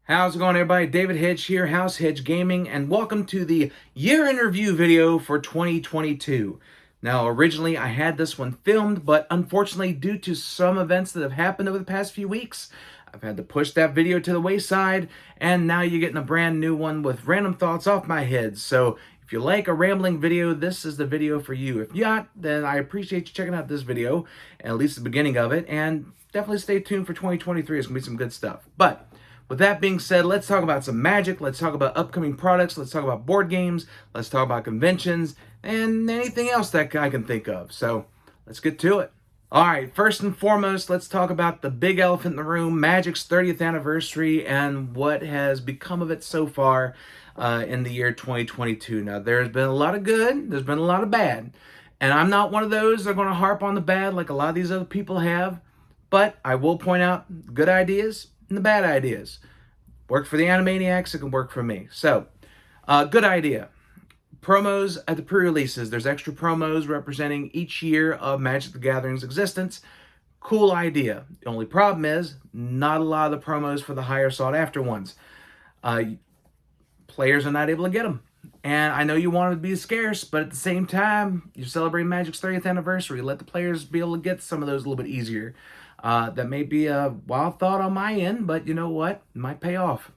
How's it going, everybody? David Hedge here, House Hedge Gaming, and welcome to the year in review video for 2022. Now, originally I had this one filmed, but unfortunately, due to some events that have happened over the past few weeks, I've had to push that video to the wayside, and now you're getting a brand new one with random thoughts off my head. So, if you like a rambling video, this is the video for you. If not, then I appreciate you checking out this video, at least the beginning of it, and definitely stay tuned for 2023. It's going to be some good stuff. But with that being said, let's talk about some Magic, let's talk about upcoming products, let's talk about board games, let's talk about conventions, and anything else that I can think of. So, let's get to it. Alright, first and foremost, let's talk about the big elephant in the room, Magic's 30th anniversary, and what has become of it so far in the year 2022. Now, there's been a lot of good, there's been a lot of bad, and I'm not one of those that are going to harp on the bad like a lot of these other people have, but I will point out good ideas and the bad ideas. Worked for the Animaniacs, it can work for me. So, good idea. Promos at the pre-releases. There's extra promos representing each year of Magic the Gathering's existence. Cool idea. The only problem is, not a lot of the promos for the higher sought after ones. Players are not able to get them. And I know you want it to be scarce, but at the same time, you're celebrating Magic's 30th anniversary. Let the players be able to get some of those a little bit easier. That may be a wild thought on my end, but you know what? It might pay off.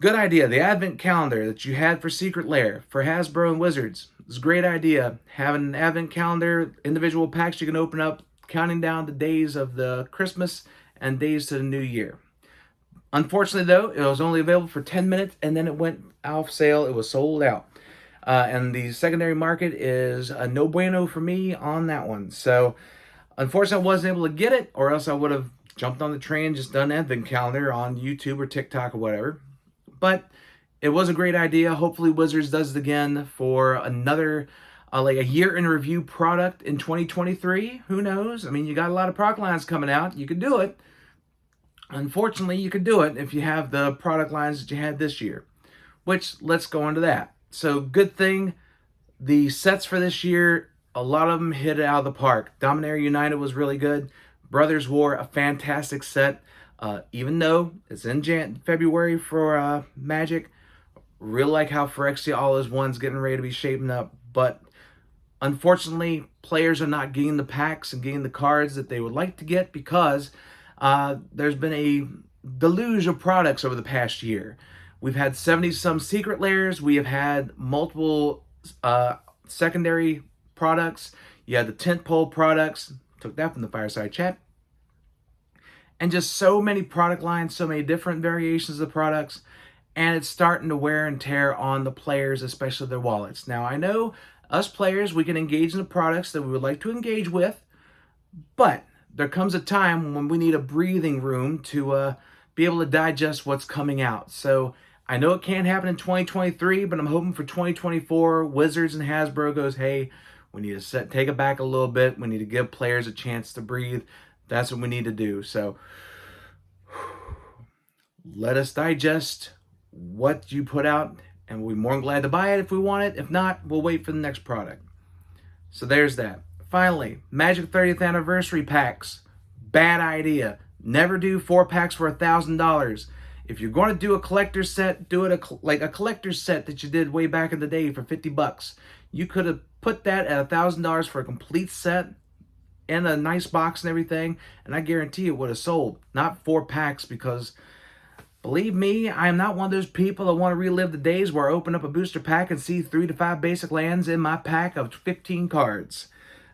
Good idea. The advent calendar that you had for Secret Lair, for Hasbro and Wizards. It's a great idea. Having an advent calendar, individual packs you can open up, counting down the days of the Christmas and days to the new year. Unfortunately, though, it was only available for 10 minutes, and then it went off sale. It was sold out. And the secondary market is a no bueno for me on that one. So, unfortunately, I wasn't able to get it, or else I would have jumped on the train and just done advent calendar on YouTube or TikTok or whatever. But it was a great idea. Hopefully, Wizards does it again for another, like a year in review product in 2023. Who knows? I mean, you got a lot of product lines coming out. You could do it. Unfortunately, you could do it if you have the product lines that you had this year. Which, let's go into that. So, good thing, the sets for this year, a lot of them hit it out of the park. Dominaria United was really good. Brothers War, a fantastic set. Even though it's in February for Magic, really like how Phyrexia all those ones getting ready to be shaping up. But unfortunately, players are not getting the packs and getting the cards that they would like to get because there's been a deluge of products over the past year. We've had 70-some Secret Lairs. We have had multiple secondary products. You had the tentpole products. Took that from the fireside chat. And just so many product lines, so many different variations of products. And it's starting to wear and tear on the players, especially their wallets. Now, I know us players, we can engage in the products that we would like to engage with. But there comes a time when we need a breathing room to be able to digest what's coming out. So I know it can't happen in 2023, but I'm hoping for 2024, Wizards and Hasbro goes, hey, we need to take it back a little bit. We need to give players a chance to breathe. That's what we need to do. So let us digest what you put out, and we'll be more than glad to buy it if we want it. If not, we'll wait for the next product. So there's that. Finally, Magic 30th Anniversary packs. Bad idea. Never do 4 packs for $1,000. If you're going to do a collector's set, do it like a collector's set that you did way back in the day for $50. You could have put that at $1,000 for a complete set and a nice box and everything, and I guarantee it would have sold. Not 4 packs, because believe me, I am not one of those people that want to relive the days where I open up a booster pack and see 3 to 5 basic lands in my pack of 15 cards.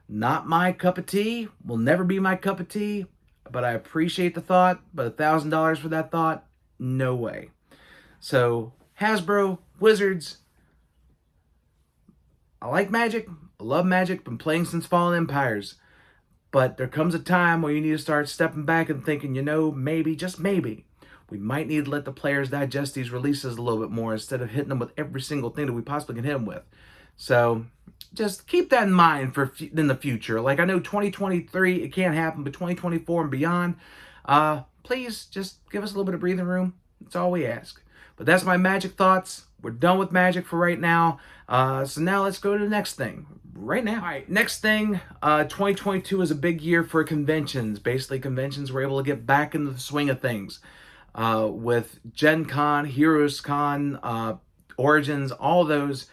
Not my cup of tea. Will never be my cup of tea, but I appreciate the thought. But $1,000 for that thought? No way. So, Hasbro, Wizards, I like Magic. I love Magic. Been playing since Fallen Empires. But there comes a time where you need to start stepping back and thinking, you know, maybe, just maybe, we might need to let the players digest these releases a little bit more instead of hitting them with every single thing that we possibly can hit them with. So just keep that in mind for in the future. Like, I know 2023, it can't happen, but 2024 and beyond, please just give us a little bit of breathing room. That's all we ask. But that's my Magic thoughts. We're done with Magic for right now. So now let's go to the next thing. Right now. All right, next thing, 2022 is a big year for conventions. Basically, conventions were able to get back into the swing of things. with Gen Con, Heroes Con, Origins, all those.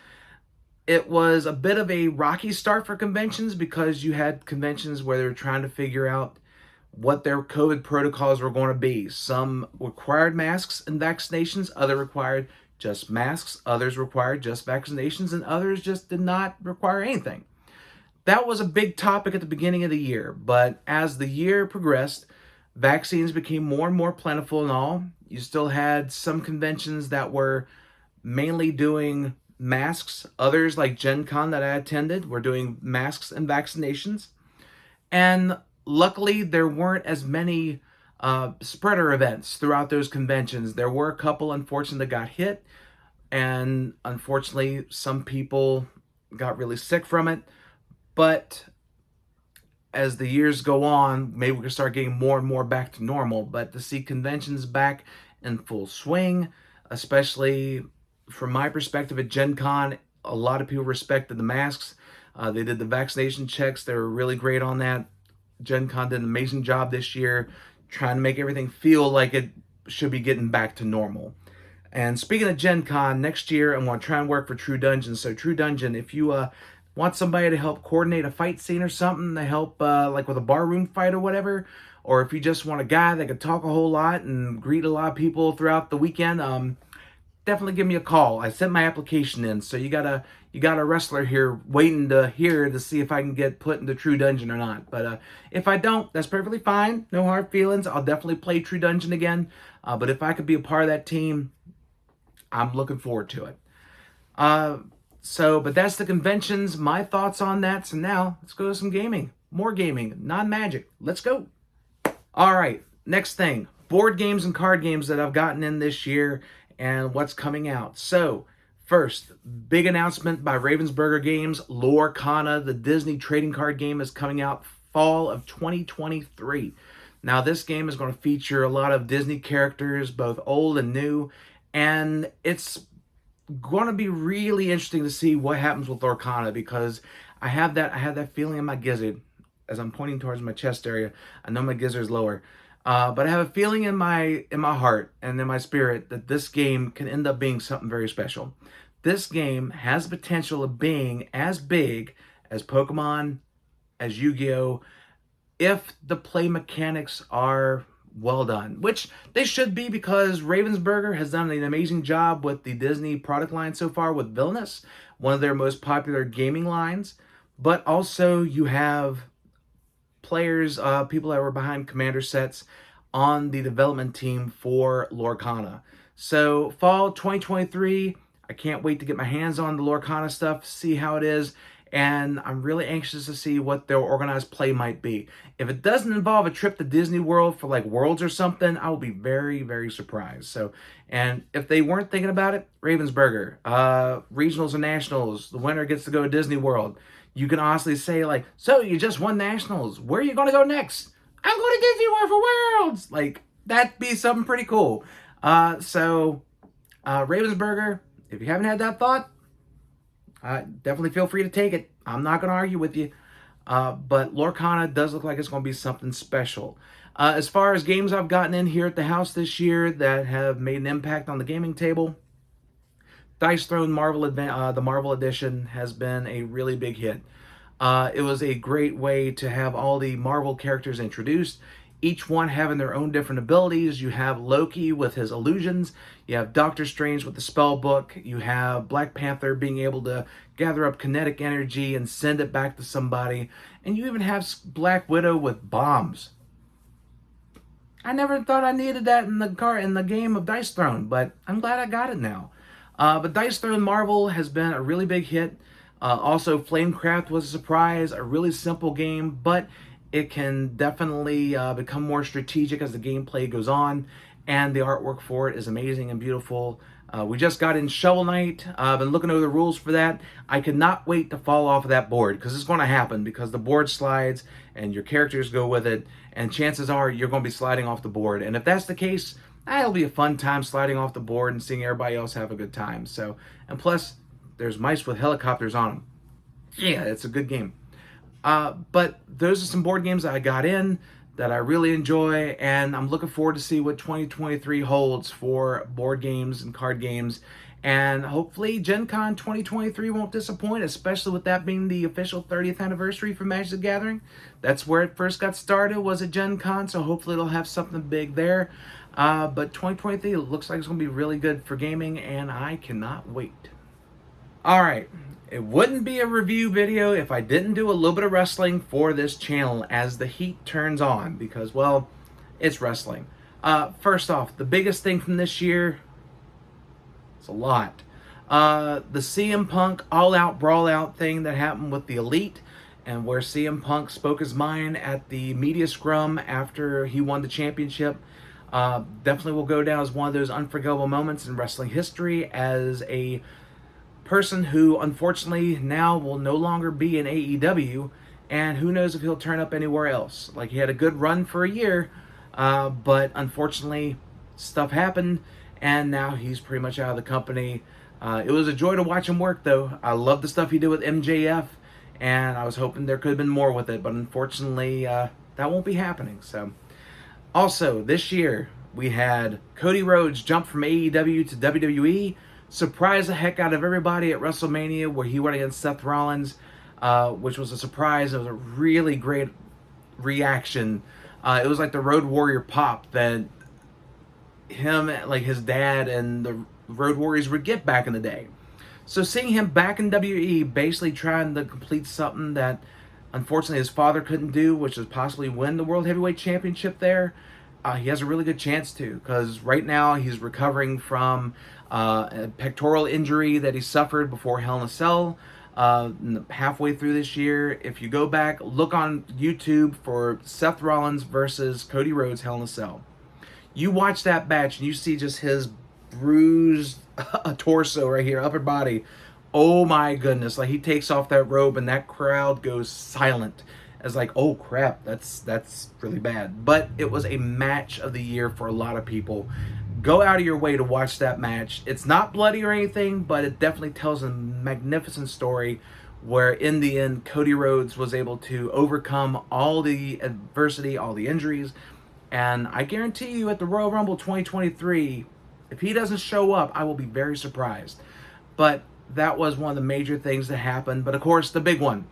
It was a bit of a rocky start for conventions because you had conventions where they were trying to figure out what their COVID protocols were going to be. Some required masks and vaccinations, others required just masks, others required just vaccinations, and others just did not require anything. That was a big topic at the beginning of the year, but as the year progressed, vaccines became more and more plentiful and all. You still had some conventions that were mainly doing masks. Others, like Gen Con that I attended, were doing masks and vaccinations. And luckily, there weren't as many spreader events throughout those conventions. There were a couple, unfortunately, that got hit. And unfortunately, some people got really sick from it. But as the years go on, maybe we can start getting more and more back to normal. But to see conventions back in full swing, especially from my perspective at Gen Con, a lot of people respected the masks. They did the vaccination checks. They were really great on that. Gen Con did an amazing job this year trying to make everything feel like it should be getting back to normal. And speaking of Gen Con, next year I'm going to try and work for True Dungeon. So True Dungeon, if you want somebody to help coordinate a fight scene or something, to help like with a barroom fight or whatever, or if you just want a guy that can talk a whole lot and greet a lot of people throughout the weekend, definitely give me a call. I sent my application in, so you got a wrestler here waiting to hear to see if I can get put into True Dungeon or not. But if I don't, that's perfectly fine. No hard feelings. I'll definitely play True Dungeon again. But if I could be a part of that team, I'm looking forward to it. But that's the conventions, my thoughts on that. So now let's go to some gaming. More gaming, non-Magic. Let's go. All right, next thing. Board games and card games that I've gotten in this year and what's coming out. So first, big announcement by Ravensburger Games. Lorcana, the Disney trading card game, is coming out fall of 2023. Now this game is going to feature a lot of Disney characters, both old and new. And it's going to be really interesting to see what happens with Lorcana, because I have that feeling in my gizzard as I'm pointing towards my chest area. I know my gizzard is lower, but I have a feeling in my heart and in my spirit that this game can end up being something very special. This game has the potential of being as big as Pokemon, as Yu-Gi-Oh, if the play mechanics are well done, which they should be, because Ravensburger has done an amazing job with the Disney product line so far with Villainous, one of their most popular gaming lines. But also you have players, people that were behind Commander sets on the development team for Lorcana. So fall 2023, I can't wait to get my hands on the Lorcana stuff, see how it is. And I'm really anxious to see what their organized play might be. If it doesn't involve a trip to Disney World for like Worlds or something, I will be very, very surprised. So, and if they weren't thinking about it, Ravensburger, regionals and nationals, the winner gets to go to Disney World. You can honestly say like, so you just won nationals. Where are you going to go next? I'm going to Disney World for Worlds. Like, that'd be something pretty cool. Ravensburger, if you haven't had that thought, definitely feel free to take it. I'm not going to argue with you. But Lorcana does look like it's going to be something special. As far as games I've gotten in here at the house this year that have made an impact on the gaming table, Dice Throne the Marvel Edition has been a really big hit. It was a great way to have all the Marvel characters introduced, each one having their own different abilities. You have Loki with his illusions, you have Doctor Strange with the spell book, you have Black Panther being able to gather up kinetic energy and send it back to somebody, and you even have Black Widow with bombs. I never thought I needed that in the game of Dice Throne, but I'm glad I got it now. But Dice Throne Marvel has been a really big hit. Also, Flamecraft was a surprise, a really simple game, but it can definitely become more strategic as the gameplay goes on, and the artwork for it is amazing and beautiful. We just got in Shovel Knight. I've been looking over the rules for that. I cannot wait to fall off of that board, because it's going to happen, because the board slides and your characters go with it, and chances are you're going to be sliding off the board. And if that's the case, it'll be a fun time sliding off the board and seeing everybody else have a good time. So, and plus, there's mice with helicopters on them. Yeah, it's a good game. But those are some board games that I got in. that I really enjoy, and I'm looking forward to see what 2023 holds for board games and card games. And hopefully Gen Con 2023 won't disappoint, especially with that being the official 30th anniversary for Magic the Gathering. That's where it first got started, was at Gen Con, so hopefully it'll have something big there. But 2023 looks like it's going to be really good for gaming, and I cannot wait. Alright, it wouldn't be a review video if I didn't do a little bit of wrestling for this channel as the heat turns on, because, well, it's wrestling. First off, the biggest thing from this year, it's a lot. The CM Punk all-out brawl-out thing that happened with the Elite, and where CM Punk spoke his mind at the media scrum after he won the championship, definitely will go down as one of those unforgettable moments in wrestling history, as a person who unfortunately now will no longer be in AEW, and who knows if he'll turn up anywhere else. Like, he had a good run for a year, but unfortunately stuff happened, and now he's pretty much out of the company. It was a joy to watch him work, though. I love the stuff he did with MJF, and I was hoping there could have been more with it, but unfortunately that won't be happening. So, also this year we had Cody Rhodes jump from AEW to WWE, surprised the heck out of everybody at WrestleMania, where he went against Seth Rollins, which was a surprise. It was a really great reaction. It was like the Road Warrior pop that him, like his dad, and the Road Warriors would get back in the day. So seeing him back in WWE, basically trying to complete something that unfortunately his father couldn't do, which is possibly win the World Heavyweight Championship there, he has a really good chance to, because right now he's recovering from a pectoral injury that he suffered before Hell in a Cell halfway through this year. If you go back, look on YouTube for Seth Rollins versus Cody Rhodes Hell in a Cell. You watch that match and you see just his bruised torso right here, upper body. Oh my goodness, like he takes off that robe and that crowd goes silent. As like, oh crap, that's really bad. But it was a match of the year for a lot of people. Go out of your way to watch that match. It's not bloody or anything, but it definitely tells a magnificent story where in the end Cody Rhodes was able to overcome all the adversity, all the injuries, and I guarantee you at the Royal Rumble 2023, if he doesn't show up, I will be very surprised. But that was one of the major things that happened. But of course, the big one,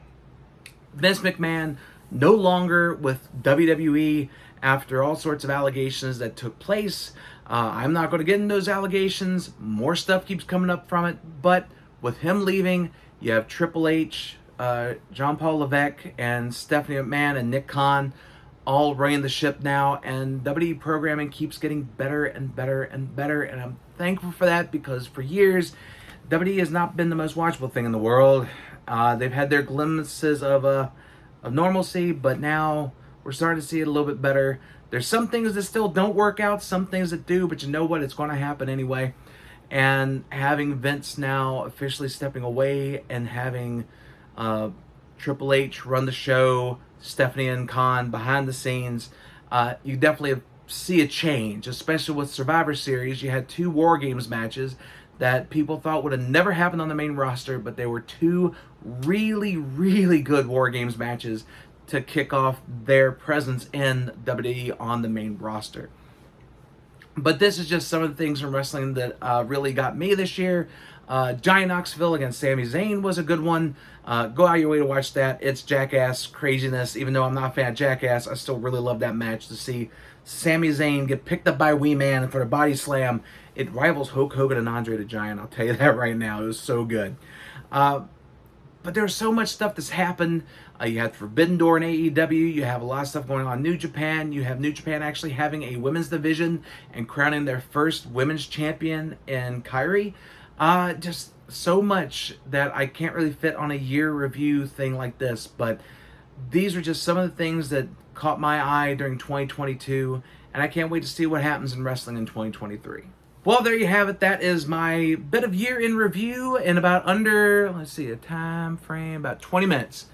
Vince McMahon no longer with WWE after all sorts of allegations that took place. I'm not going to get into those allegations. More stuff keeps coming up from it. But with him leaving, you have Triple H, John Paul Levesque, and Stephanie McMahon and Nick Khan all running the ship now. And WWE programming keeps getting better and better and better. And I'm thankful for that, because for years, WWE has not been the most watchable thing in the world. They've had their glimpses of normalcy, but now we're starting to see it a little bit better. There's some things that still don't work out, some things that do, but you know what? It's going to happen anyway. And having Vince now officially stepping away and having Triple H run the show, Stephanie and Khan behind the scenes, you definitely see a change, especially with Survivor Series. You had 2 War Games matches that people thought would have never happened on the main roster, but they were 2 really, really good War Games matches to kick off their presence in WWE on the main roster. But this is just some of the things in wrestling that really got me this year. Johnny Knoxville against Sami Zayn was a good one. Go out your way to watch that. It's Jackass craziness. Even though I'm not a fan of Jackass, I still really love that match. To see Sami Zayn get picked up by Wee Man for a body slam, it rivals Hulk Hogan and Andre the Giant. I'll tell you that right now. It was so good. But there's so much stuff that's happened. You have Forbidden Door in AEW. You have a lot of stuff going on in New Japan. You have New Japan actually having a women's division and crowning their first women's champion in Kairi. Just so much that I can't really fit on a year review thing like this. But these are just some of the things that caught my eye during 2022. And I can't wait to see what happens in wrestling in 2023. Well, there you have it. That is my bit of year in review in about under, let's see, a time frame, about 20 minutes.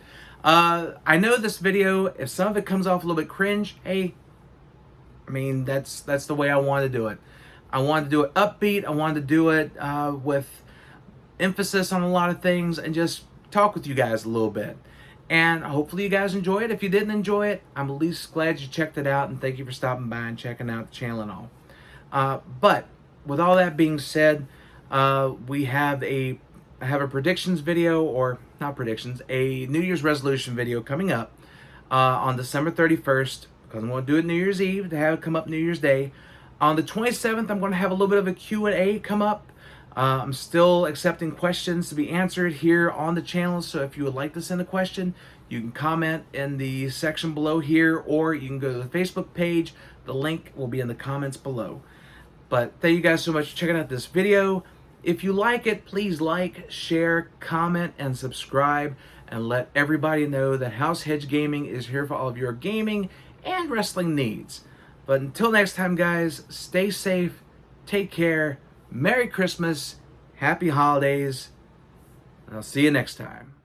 I know this video, if some of it comes off a little bit cringe, hey, I mean, that's the way I want to do it. I wanted to do it upbeat. I wanted to do it with emphasis on a lot of things and just talk with you guys a little bit. And hopefully you guys enjoy it. If you didn't enjoy it, I'm at least glad you checked it out, and thank you for stopping by and checking out the channel and all. But with all that being said, I have a predictions video, or not predictions, a New Year's resolution video coming up on December 31st, because I'm going to do it New Year's Eve to have it come up New Year's Day. On the 27th, I'm going to have a little bit of a Q&A come up. I'm still accepting questions to be answered here on the channel, so if you would like to send a question, you can comment in the section below here, or you can go to the Facebook page. The link will be in the comments below. But thank you guys so much for checking out this video. If you like it, please like, share, comment, and subscribe, and let everybody know that House Hedge Gaming is here for all of your gaming and wrestling needs. But until next time, guys, stay safe, take care, Merry Christmas, Happy Holidays, and I'll see you next time.